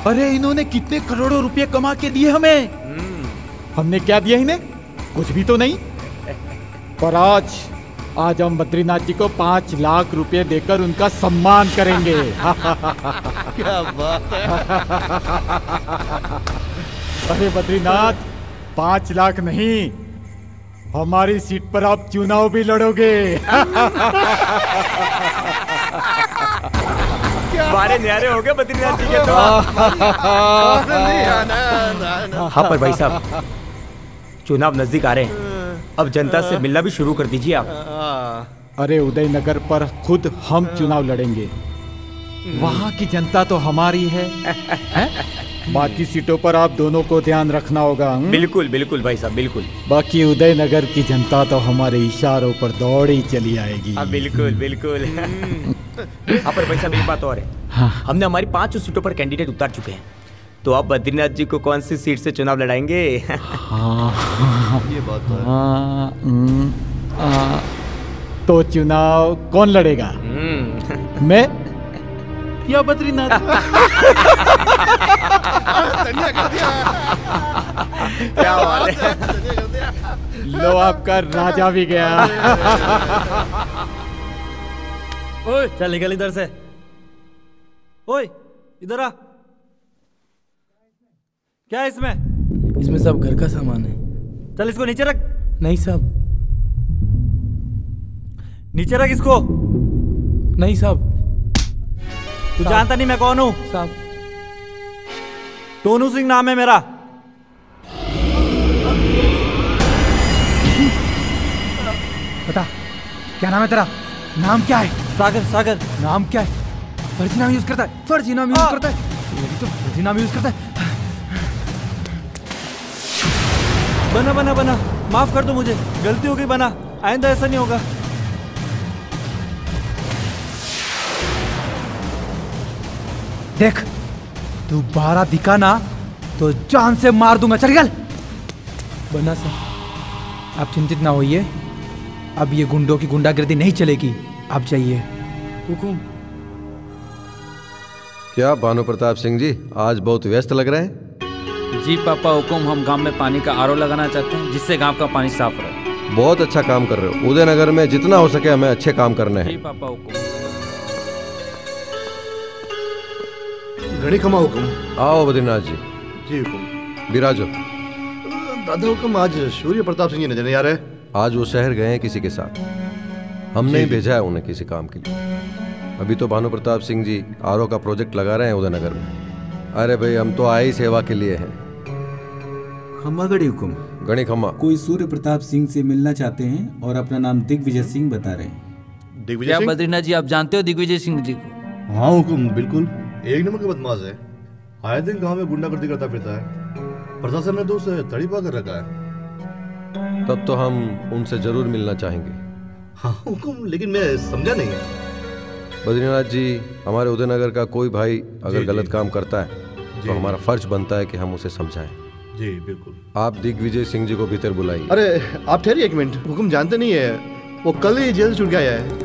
S6: अरे इन्होंने कितने करोड़ों रुपए कमा के दिए हमें। हमने क्या दिया इन्हें? कुछ भी तो नहीं। पर आज हम बद्रीनाथ जी को 5 लाख रुपए देकर उनका सम्मान करेंगे।
S7: क्या बात है।
S6: अरे बद्रीनाथ, 5 लाख नहीं, हमारी सीट पर आप चुनाव भी लड़ोगे।
S1: बारे न्यारे हो गए बद्रीनाथ जी के तो। हाँ पर भाई साहब, चुनाव नजदीक आ रहे हैं, अब जनता से मिलना भी शुरू कर दीजिए आप।
S6: अरे उदयनगर पर खुद हम चुनाव लड़ेंगे। वहाँ की जनता तो हमारी है, बाकी सीटों पर आप दोनों को ध्यान रखना होगा।
S1: बिल्कुल बिल्कुल भाई साहब, बिल्कुल।
S6: बाकी उदयनगर की जनता तो हमारे इशारों पर दौड़ी चली आएगी।
S1: बिल्कुल बिल्कुल। हाँ पर भाई साहब, एक बात और है।
S6: हाँ।
S1: हमने हमारी 5 सीटों पर कैंडिडेट उतार चुके हैं, तो आप बद्रीनाथ जी को कौन सी सीट से चुनाव लड़ाएंगे?
S6: हाँ,
S7: ये बात तो है।
S6: तो चुनाव कौन लड़ेगा? मैं या बद्रीनाथ?
S1: क्या बात है।
S6: लो आपका राजा भी गया।
S13: ओए चल निकल इधर से। ओए इधर आ। क्या है इसमें?
S5: इसमें सब घर का सामान है।
S13: चल इसको नीचे रख।
S5: नहीं साहब।
S13: नीचे रख इसको।
S5: नहीं साहब।
S13: तू जानता नहीं मैं कौन हूँ?
S5: साहब,
S13: टोनू सिंह नाम है मेरा।
S2: बता, क्या नाम है तेरा? नाम क्या है?
S13: सागर। सागर
S2: नाम क्या है? फर्जी नाम यूज करता है, फर्जी नाम यूज करता है। ये तो फर्जी नाम यूज करता है।
S13: बना बना बना, माफ कर दो मुझे, गलती हो गई बना, आइंदा ऐसा नहीं होगा।
S2: देख, तू 12 दिखा ना तो जान से मार दूंगा। चल निकल। बना साहब, आप चिंतित ना होइए, अब ये गुंडों की गुंडागर्दी नहीं चलेगी। आप जाइए।
S5: हुकुम।
S4: क्या भानु प्रताप सिंह जी, आज बहुत व्यस्त लग रहे हैं?
S11: जी पापा हुकुम, हम गांव में पानी का आरओ लगाना चाहते हैं जिससे गांव का पानी साफ रहे।
S4: बहुत अच्छा काम कर रहे हो। उदयनगर में जितना हो सके हमें अच्छे काम करने हैं।
S11: जी पापा हुकुम।
S7: घड़ी खमा हुकुम।
S4: आओ बद्रीनाथ जी।
S7: जी हुकुम।
S4: विराजो।
S7: दादा हुकुम, आज सूर्य प्रताप सिंह जी नजर नहीं आ रहे।
S4: आज वो शहर गए हैं किसी के साथ, हमने ही भेजा है उन्हें किसी काम के लिए। अभी तो भानु प्रताप सिंह जी आरओ का प्रोजेक्ट लगा रहे हैं उदयनगर में। अरे भाई, हम तो आए ही सेवा के लिए हैं।
S8: खम्मा गड़ी हुकुम।
S4: गणी खम्मा।
S8: कोई सूर्य प्रताप सिंह से मिलना चाहते हैं और अपना नाम दिग्विजय सिंह बता रहे हैं।
S7: दिग्विजय
S11: क्या
S7: सिंह?
S11: बद्रीनाथ जी, आप जानते हो दिग्विजय सिंह जी को?
S7: हाँ हुकुम, बिल्कुल। एक नंबर का बदमाश है, आए दिन गांव में गुंडागर्दी करता फिरता है। प्रशासन ने तो उसे तड़ी पा कर रखा है।
S4: तब तो हम उनसे जरूर मिलना चाहेंगे।
S7: हाँ हुकुम, लेकिन मैं समझा नहीं है।
S4: बद्रीनाथ जी, हमारे उदयनगर का कोई भाई अगर
S7: जी,
S4: गलत
S7: जी।
S4: काम करता है तो हमारा फर्ज बनता है कि हम उसे समझाएं।
S7: जी बिल्कुल।
S4: आप दिग्विजय सिंह जी को भीतर बुलाइए।
S7: अरे आप ठहरिए एक मिनट। हुकुम जानते नहीं है, वो कल ही जेल से छूट के आया है।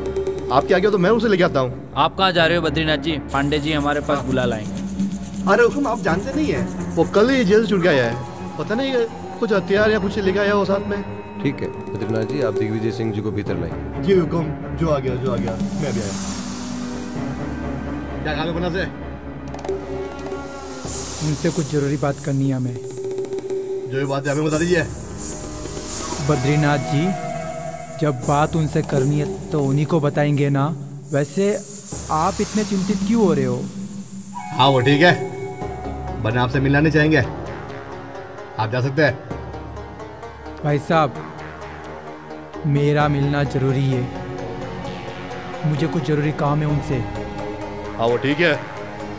S7: आपके आगे तो मैं उसे लेके आता हूँ।
S11: आप कहाँ जा रहे हो बद्रीनाथ जी? पांडे जी हमारे पास बुला लाएंगे।
S7: अरे हुकुम, आप जानते नहीं है, वो कल ही जेल से छूट के आया है। पता नहीं कुछ हथियार या कुछ लेके आया हो साथ में।
S4: ठीक है बद्रीनाथ जी, आप दिग्विजय सिंह जी को भीतर लाइए।
S7: जी हुकुम। जो आ गया मैं भी आया। क्या काम है बना से?
S2: उनसे कुछ जरूरी बात करनी है हमें।
S7: जो ये बात है हमें बता दीजिए।
S2: बद्रीनाथ जी, जब बात उनसे करनी है तो उन्हीं को बताएंगे ना। वैसे आप इतने चिंतित क्यों हो रहे हो?
S7: हाँ वो ठीक है, बना आपसे मिलना नहीं चाहेंगे। आप जा सकते हैं।
S2: भाई साहब, मेरा मिलना जरूरी है। मुझे कुछ जरूरी काम है उनसे।
S7: हाँ वो ठीक है,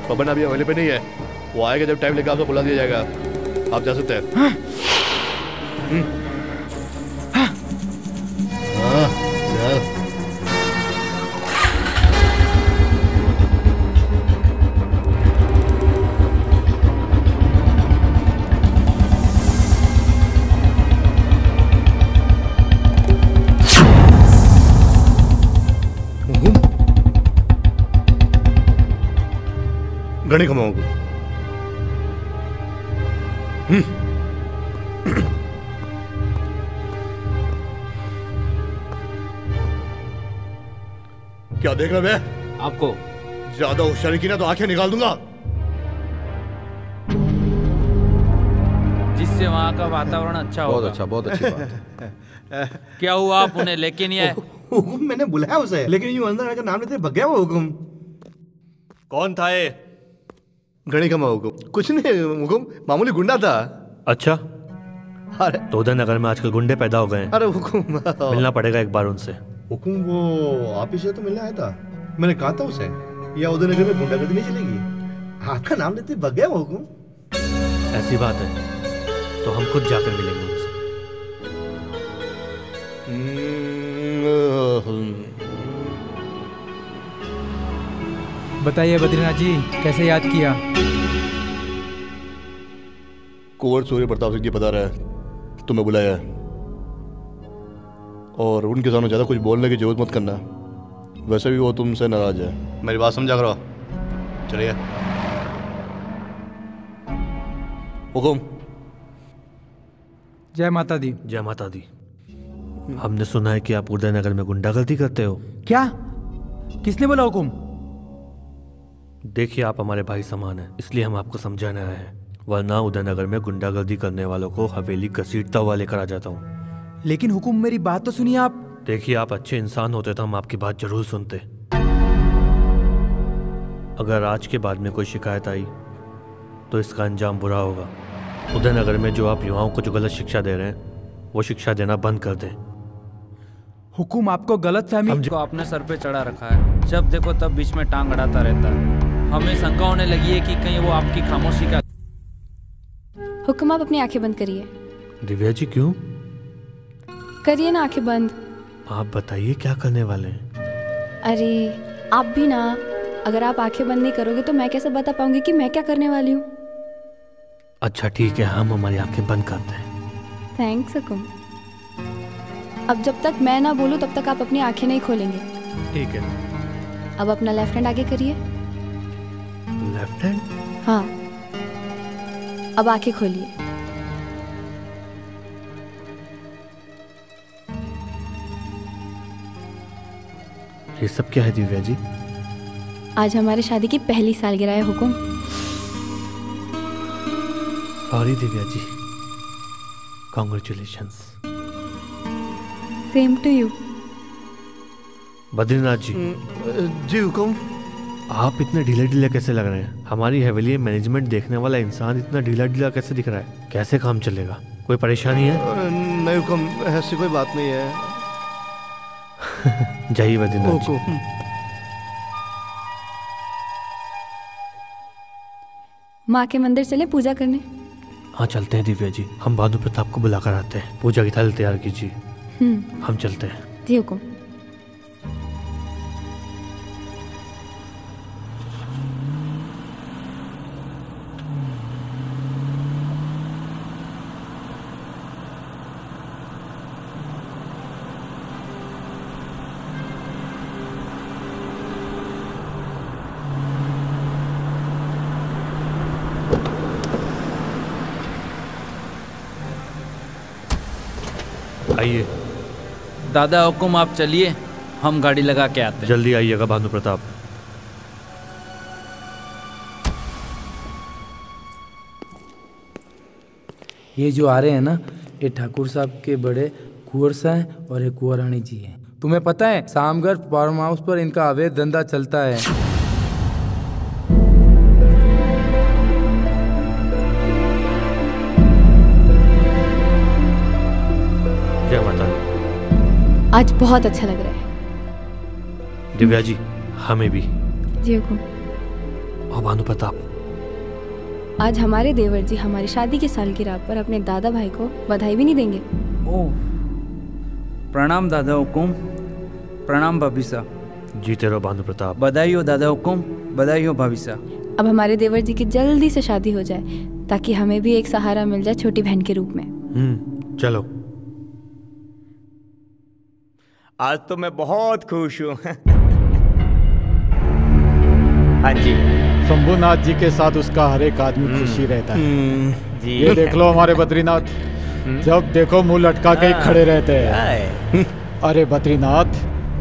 S7: पवन अभी अवेलेबल नहीं है, वो आएगा जब टाइम लेकर आपको बुला दिया जाएगा, आप जा सकते हैं। हाँ, गणी कमाओगे। क्या देख रहा मैं
S11: आपको?
S7: ज्यादा होशियारी की ना तो आंखें निकाल दूंगा।
S11: जिससे वहाँ का वातावरण अच्छा होगा।
S4: बहुत अच्छी बात है।
S11: क्या हुआ, आप उन्हें लेके नहीं आए?
S14: हुकुम मैंने बुलाया उसे, लेकिन यूं अंदर आकर नाम लेते भग गया वो हुकुम।
S3: कौन था ये?
S7: गणी कमा हुकुम। कुछ नहीं हुकुम, मामूली गुंडा था।
S3: अच्छा,
S7: अरे
S3: तो उदय नगर में आजकल गुंडे पैदा हो गए हैं।
S7: अरे हुकुम
S3: मिलना पड़ेगा एक बार उनसे।
S14: हुकुम वो आप ही से तो मिलने आया था, मैंने कहा था उसे या उदय नगर में गुंडागर्दी नहीं चलेगी। आपका नाम लेते भग गया वो हुकुम।
S3: ऐसी बात है तो हम खुद जाकर मिलेंगे उनसे।
S2: बताइए बद्रीनाथ जी, कैसे याद किया?
S7: कुंवर सूर्य प्रताप सिंह जी पता रहा तुम्हें बुलाया है, और उनके सामने ज्यादा कुछ बोलने की जरूरत मत करना, वैसे भी वो तुमसे नाराज है। मेरी बात समझा करो। चलिए हुकुम।
S2: जय माता दी।
S3: जय माता दी। हमने सुना है कि आप उदय नगर में गुंडागर्दी करते हो।
S2: क्या? किसने बोला हुकुम?
S3: देखिए, आप हमारे भाई समान हैं, इसलिए हम आपको समझा रहे हैं, वरना उदय नगर में गुंडागर्दी करने वालों को हवेली घसीटता हुआ लेकर आ जाता हूँ।
S2: लेकिन हुकुम मेरी बात तो सुनिए आप।
S3: देखिए, आप अच्छे इंसान होते तो हम आपकी बात जरूर सुनते। अगर आज के बाद में कोई शिकायत आई तो इसका अंजाम बुरा होगा। उदय नगर में जो आप युवाओं को जो गलत शिक्षा दे रहे हैं, वो शिक्षा देना बंद कर दें।
S2: हुकुम, आपको गलत फहमी
S11: को अपने सर पे चढ़ा रखा है, जब देखो तब बीच में टांग अड़ाता रहता है। हमें शंका होने लगी है कि कहीं वो आपकी खामोशी का।
S9: हुकुम, आप अपनी आंखें बंद करिए।
S3: दिव्या जी, क्यों?
S9: करिए ना आंखें बंद।
S3: आप बताइए क्या करने वाले हैं?
S9: अरे आप भी ना, अगर आप आंखें बंद नहीं करोगे तो मैं कैसे बता पाऊंगी कि मैं क्या करने वाली हूँ?
S3: अच्छा ठीक है, हम हमारी आंखें बंद करते हैं।
S9: थैंक्स हुकुम। अब जब तक मैं ना बोलूं तब तक आप अपनी आंखें नहीं खोलेंगे।
S3: ठीक है।
S9: अब अपना लेफ्ट हैंड आगे करिए।
S3: Left hand?
S9: हाँ, अब आंखें खोलिए।
S3: ये सब क्या है दिव्या जी?
S9: आज हमारी शादी की पहली सालगिरह है हुकुम।
S3: Sorry Divya ji, congratulations.
S9: Same to you.
S3: Badrinath ji.
S7: जी हुकुम।
S3: आप इतने ढीले ढीले कैसे लग रहे हैं? हमारी हवेली मैनेजमेंट देखने वाला इंसान इतना ढीला ढीला कैसे दिख रहा है? कैसे काम चलेगा? कोई परेशानी है?
S7: नहीं हुकुम, ऐसी कोई बात नहीं है।
S3: जाइए बद्रीनाथ जी।
S9: माँ के मंदिर चले पूजा करने।
S3: हाँ चलते हैं दिव्या जी, हम भानु प्रताप को बुला कर आते हैं। पूजा की थाली तैयार कीजिए। हम चलते हैं।
S9: जी हुकुम।
S3: आइए।
S11: दादा हुकुम, आप चलिए, हम गाड़ी लगा के आते हैं।
S3: जल्दी आइएगा भानु प्रताप।
S5: ये जो आ रहे हैं ना, ये ठाकुर साहब के बड़े कुंवर साहब हैं और ये कुंवर रानी जी हैं। तुम्हें पता है सामगढ़ फार्म हाउस पर इनका अवैध धंधा चलता है।
S3: जय माता दी।
S9: आज बहुत अच्छा लग रहा है।
S3: दिव्या जी, हमें भी।
S9: जी हुकुम।
S3: और भानु प्रताप,
S9: आज हमारे देवर जी हमारी शादी की सालगिरह पर अपने दादा भाई को बधाई भी नहीं देंगे।
S11: ओह, प्रणाम दादा हुकुम, प्रणाम भाभी साहब।
S3: जीते रहो भानु प्रताप।
S11: बधाई हो दादा हुकुम, बधाई हो भाभी साहब।
S9: अब हमारे देवर जी की जल्दी से शादी हो जाए ताकि हमें भी एक सहारा मिल जाए छोटी बहन के रूप में।
S3: चलो।
S1: आज तो मैं बहुत खुश हूँ। हाँ जी,
S6: शंभुनाथ जी के साथ उसका हर एक आदमी खुशी रहता है।
S1: जी।
S6: ये देख लो हमारे बद्रीनाथ, जब देखो मुंह लटका के ही खड़े रहते हैं। अरे बद्रीनाथ,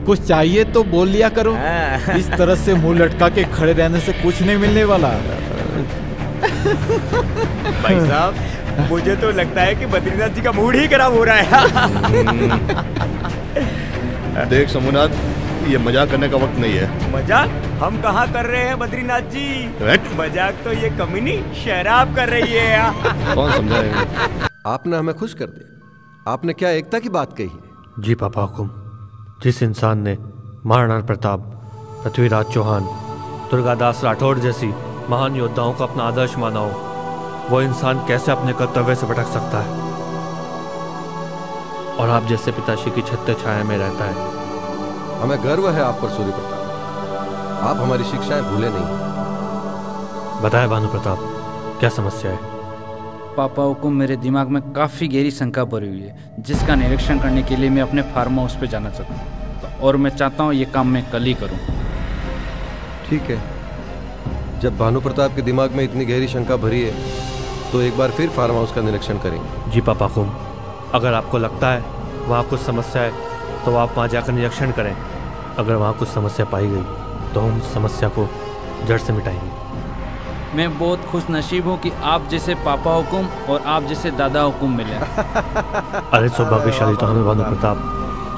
S6: कुछ चाहिए तो बोल लिया करो, इस तरह से मुंह लटका के खड़े रहने से कुछ नहीं मिलने वाला।
S1: भाई साहब, मुझे तो लगता है कि बद्रीनाथ जी का मूड ही खराब हो रहा है।
S7: देख शंभुनाथ, ये मजाक करने का वक्त नहीं है।
S1: मजाक हम कहाँ कर रहे हैं बद्रीनाथ जी? मजाक तो ये कमीनी शराब कर रही है।
S4: कौन समझाएगा? आपने हमें खुश कर दिया। आपने क्या एकता की बात कही है?
S3: जी पापा हुकुम, जिस इंसान ने महाराणा प्रताप, पृथ्वीराज चौहान, दुर्गादास राठौड़ जैसी महान योद्धाओं को अपना आदर्श माना हो, वो इंसान कैसे अपने कर्तव्य से भटक सकता है? और आप जैसे पिताश्री की छत्र छाया में रहता है।
S4: हमें गर्व है आप पर सूर्य प्रताप। आप हमारी शिक्षाएं भूले नहीं।
S3: बताए भानु प्रताप, क्या समस्या है?
S11: पापा हुकुम, मेरे दिमाग में काफ़ी गहरी शंका भरी हुई है, जिसका निरीक्षण करने के लिए मैं अपने फार्म हाउस पे जाना चाहता हूँ, और मैं चाहता हूँ ये काम मैं कल ही करूँ।
S4: ठीक है, जब भानु प्रताप के दिमाग में इतनी गहरी शंका भरी है तो एक बार फिर फार्म हाउस का निरीक्षण करेंगे।
S3: जी पापा हुकुम, अगर आपको लगता है वहाँ कुछ समस्या है तो आप वहाँ जाकर निरीक्षण करें। अगर वहाँ कुछ समस्या पाई गई तो हम समस्या को जड़ से मिटाएंगे।
S11: मैं बहुत खुश नसीब हूँ कि आप जैसे पापा हुकुम और आप जैसे दादा हुकुम मिले।
S3: अरे सौभाग्यशाली तो हमें भानु प्रताप,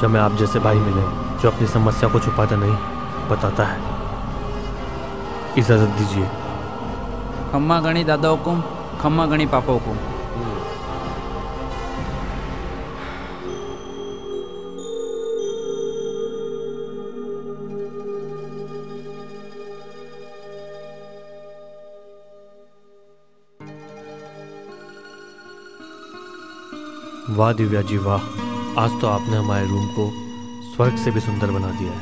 S3: जब मैं आप जैसे भाई मिले जो अपनी समस्या को छुपाता नहीं, बताता है। इजाज़त दीजिए।
S11: खम्मा गणी दादा हुकुम, खम्मा गणी पापा हुकुम।
S3: वाह दिव्या जी वाह, आज तो आपने हमारे रूम को स्वर्ग से भी सुंदर बना दिया है।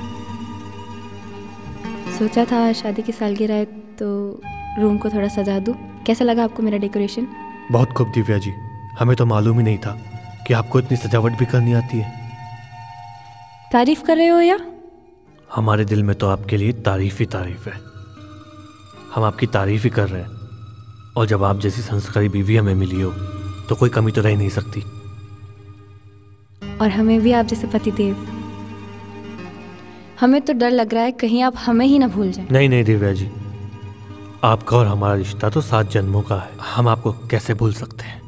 S9: सोचा था शादी की सालगिरह है तो रूम को थोड़ा सजा दूं। कैसा लगा आपको मेरा डेकोरेशन?
S3: बहुत खूब दिव्या जी, हमें तो मालूम ही नहीं था कि आपको इतनी सजावट भी करनी आती है।
S9: तारीफ कर रहे हो या?
S3: हमारे दिल में तो आपके लिए तारीफ ही तारीफ है। हम आपकी तारीफ ही कर रहे हैं, और जब आप जैसी संस्कारी बीवी हमें मिली हो तो कोई कमी तो रह नहीं सकती।
S9: और हमें भी आप जैसे पतिदेव। हमें तो डर लग रहा है कहीं आप हमें ही ना भूल जाएं।
S3: नहीं नहीं दिव्या जी, आपका और हमारा रिश्ता तो 7 जन्मों का है, हम आपको कैसे भूल सकते हैं।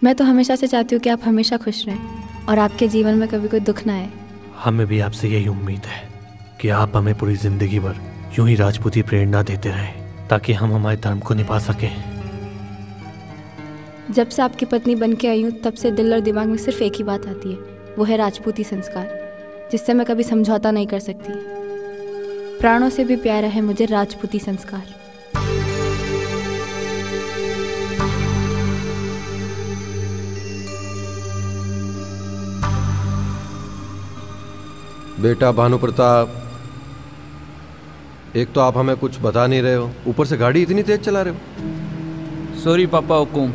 S9: मैं तो हमेशा से चाहती हूँ कि आप हमेशा खुश रहें और आपके जीवन में कभी कोई दुख ना आए।
S3: हमें भी आपसे यही उम्मीद है कि आप हमें पूरी जिंदगी भर यूं ही राजपूती प्रेरणा देते रहें, ताकि हम हमारे धर्म को निभा सकें।
S9: जब से आपकी पत्नी बन के आई हूँ तब से दिल और दिमाग में सिर्फ एक ही बात आती है, वो है राजपूती संस्कार, जिससे मैं कभी समझौता नहीं कर सकती। प्राणों से भी प्यारा है मुझे राजपूती संस्कार।
S4: बेटा भानु प्रताप, एक तो आप हमें कुछ बता नहीं रहे हो, ऊपर से गाड़ी इतनी तेज चला रहे हो।
S11: सॉरी पापा हुकुम,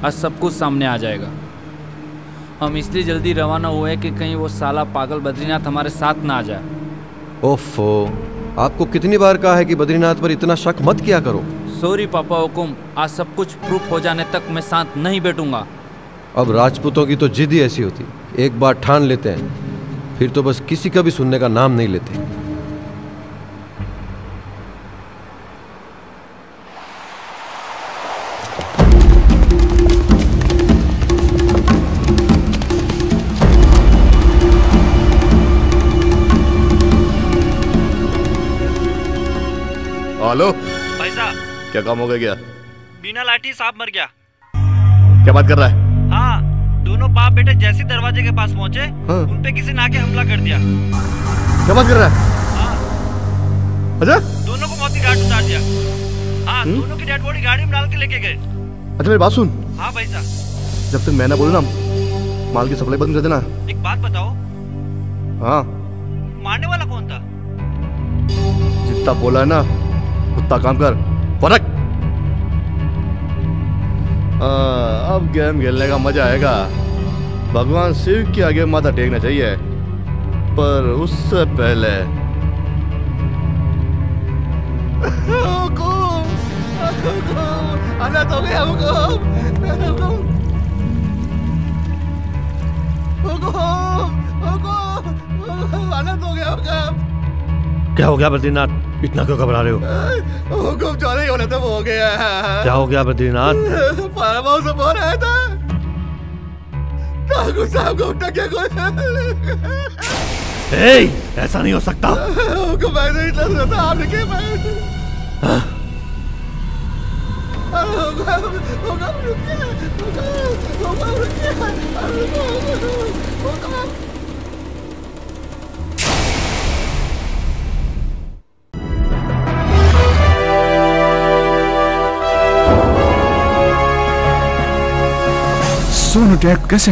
S11: आज सब कुछ सामने आ जाएगा। हम इसलिए जल्दी रवाना हुए कि कहीं वो साला पागल बद्रीनाथ हमारे साथ ना आ जाए।
S4: ओफो, आपको कितनी बार कहा है कि बद्रीनाथ पर इतना शक मत किया करो।
S11: सॉरी पापा हुकुम, आज सब कुछ प्रूफ हो जाने तक मैं शांत नहीं बैठूंगा।
S4: अब राजपूतों की तो जिद ही ऐसी होती, एक बार ठान लेते हैं फिर तो बस किसी का भी सुनने का नाम नहीं लेते।
S7: हेलो
S13: भाई साहब,
S7: क्या काम हो गया? क्या
S13: बिना लाठी सांप मर गया।
S7: क्या बात कर रहा है?
S13: हाँ, दोनों बाप बेटे जैसे दरवाजे के पास पहुंचे,
S7: हाँ।
S13: उन पे किसी ने आके हमला कर दिया।
S7: क्या बात कर रहा है? अच्छा
S13: दोनों को मौत की घाट उतार दिया। हाँ, दोनों की डेड बॉडी गाड़ी में डाल के लेके गए।
S7: अच्छा मेरी बात सुन।
S13: हाँ भाई साहब।
S7: जब तक मैं ना बोलूं ना, माल की सप्लाई बंद कर देना।
S13: एक बात बताओ,
S7: हाँ
S13: मारने वाला कौन था?
S7: जितना बोला है ना उतना काम कर। फर्क अब गेम खेलने का मजा आएगा। भगवान शिव के आगे माथा टेकना चाहिए, पर उससे पहले अनंत हो गया। अनंत हो गया।
S3: क्या हो गया बद्रीनाथ, इतना क्यों घबरा रहे हो?
S7: हुकुम जो नहीं होने तो वो हो गया।
S3: क्या हो गया बद्रीनाथ?
S7: फार्म हाउस से फोन आया था, ठाकुर साहब को उठा क्या कोई।
S3: ऐसा नहीं हो सकता।
S7: हुकुम ऐसे ही चल रहा था, आपने क्या
S6: सोनू डैड कैसे?